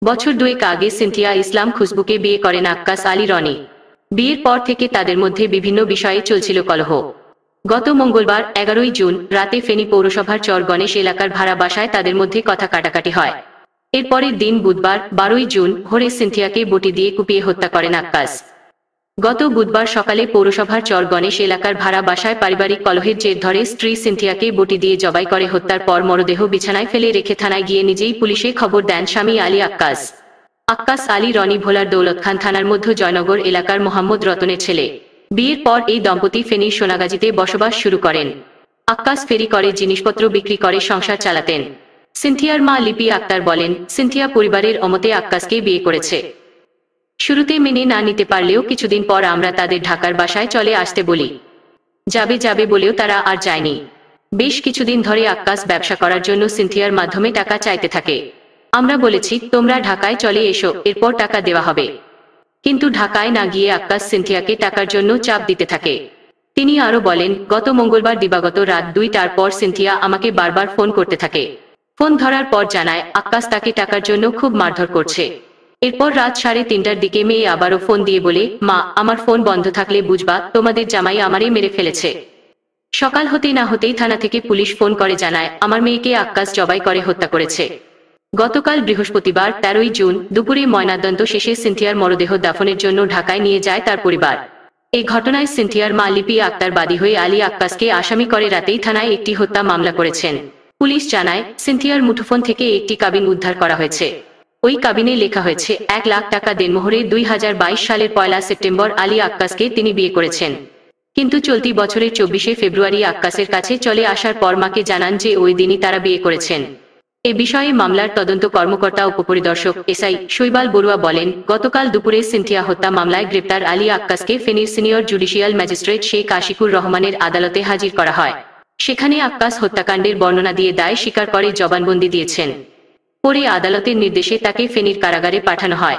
বছর দুয়েক আগে সিনথিয়া ইসলাম খুশবুকে বিয়ে করেন আক্কাস আলী রনি। বিয়ের পর থেকে তাদের মধ্যে বিভিন্ন বিষয়ে চলছিল কলহ। গত মঙ্গলবার 11ই জুন রাতে ফেনী পৌরসভার চর গণেশ এলাকার ভাড়া বাসায় তাদের মধ্যে কথা কাটাকাটি হয়। এরপরের দিন বুধবার 12ই জুন ভোরে সিনথিয়াকে বটি দিয়ে কুপিয়ে হত্যা করেন আক্কাস। গত বুধবার সকালে পৌরসভার চর গণেশ এলাকার ভাড়া বাসায় পারিবারিক কলহের জের ধরে স্ত্রী সিনথিয়াকে বটি দিয়ে জবাই করে হত্যার পর মরদেহ বিছানায় ফেলে রেখে থানায় গিয়ে নিজেই পুলিশে খবর দেন স্বামী আলী আক্কাস। আক্কাস আলী রনি ভোলার দৌলতখান থানার মধ্য জয়নগর এলাকার মোহাম্মদ রতনের ছেলে। বিয়ের পর এই দম্পতি ফেনীর সোনাগাজীতে বসবাস শুরু করেন। আক্কাস ফেরি করে জিনিসপত্র বিক্রি করে সংসার চালাতেন। সিনথিয়ার মা লিপি আক্তার বলেন, সিনথিয়া পরিবারের অমতে আক্কাসকে বিয়ে করেছে। শুরুতে মেনে না নিতে পারলেও কিছুদিন পর আমরা তাদের ঢাকার বাসায় চলে আসতে বলি। যাবে যাবে বলেও তারা আর যায়নি। বেশ কিছুদিন ধরে আক্কাস ব্যবসা করার জন্য সিনথিয়ার মাধ্যমে টাকা চাইতে থাকে। আমরা বলেছি, তোমরা ঢাকায় চলে এসো, এরপর টাকা দেওয়া হবে। কিন্তু ঢাকায় না গিয়ে আক্কাস সিনথিয়াকে টাকার জন্য চাপ দিতে থাকে। তিনি আরো বলেন, গত মঙ্গলবার দিবাগত রাত 2টার পর সিনথিয়া আমাকে বারবার ফোন করতে থাকে। ফোন ধরার পর জানায় আক্কাস তাকে টাকার জন্য খুব মারধর করছে। এরপর রাত 3:30টার দিকে মেয়ে আবারও ফোন দিয়ে বলে, মা, আমার ফোন বন্ধ থাকলে বুঝবা তোমাদের জামাই আমারে মেরে ফেলেছে। সকাল হতেই না হতেই থানা থেকে পুলিশ ফোন করে জানায় আমার মেয়েকে আক্কাস জবাই করে হত্যা করেছে। গতকাল বৃহস্পতিবার 13ই জুন দুপুরে ময়নাতদন্ত শেষে সিনথিয়ার মরদেহ দাফনের জন্য ঢাকায় নিয়ে যায় তার পরিবার। এই ঘটনায় সিনথিয়ার মা লিপি আক্তার বাদী হয়ে আলী আক্কাসকে আসামি করে রাতেই থানায় একটি হত্যা মামলা করেছেন। পুলিশ জানায়, সিনথিয়ার মুঠোফোন থেকে একটি কাবিন উদ্ধার করা হয়েছে। ওই কাবিনে লেখা হয়েছে 1 লাখ টাকা দেনমোহরে 2022 সালের 1 সেপ্টেম্বর আলী আক্কাসকে তিনি বিয়ে করেছেন। কিন্তু চলতি বছরের 24শে ফেব্রুয়ারি আক্কাসের কাছে চলে আসার পর মাকে জানান যে ওই দিনই তারা বিয়ে করেছেন। এ বিষয়ে মামলার তদন্ত কর্মকর্তা উপপরিদর্শক এসআই শৈবাল বড়ুয়া বলেন, গতকাল দুপুরে সিনথিয়া হত্যা মামলায় গ্রেপ্তার আলী আক্কাসকে ফেনীর senior judicial magistrate Sheikh Ashikur রহমানের আদালতে হাজির করা হয়। সেখানে আক্কাস হত্যাকাণ্ডের বর্ণনা দিয়ে দায় স্বীকার করে জবানবন্দি দিয়েছেন। পরে আদালতের নির্দেশে তাকে ফেনীর কারাগারে পাঠানো হয়।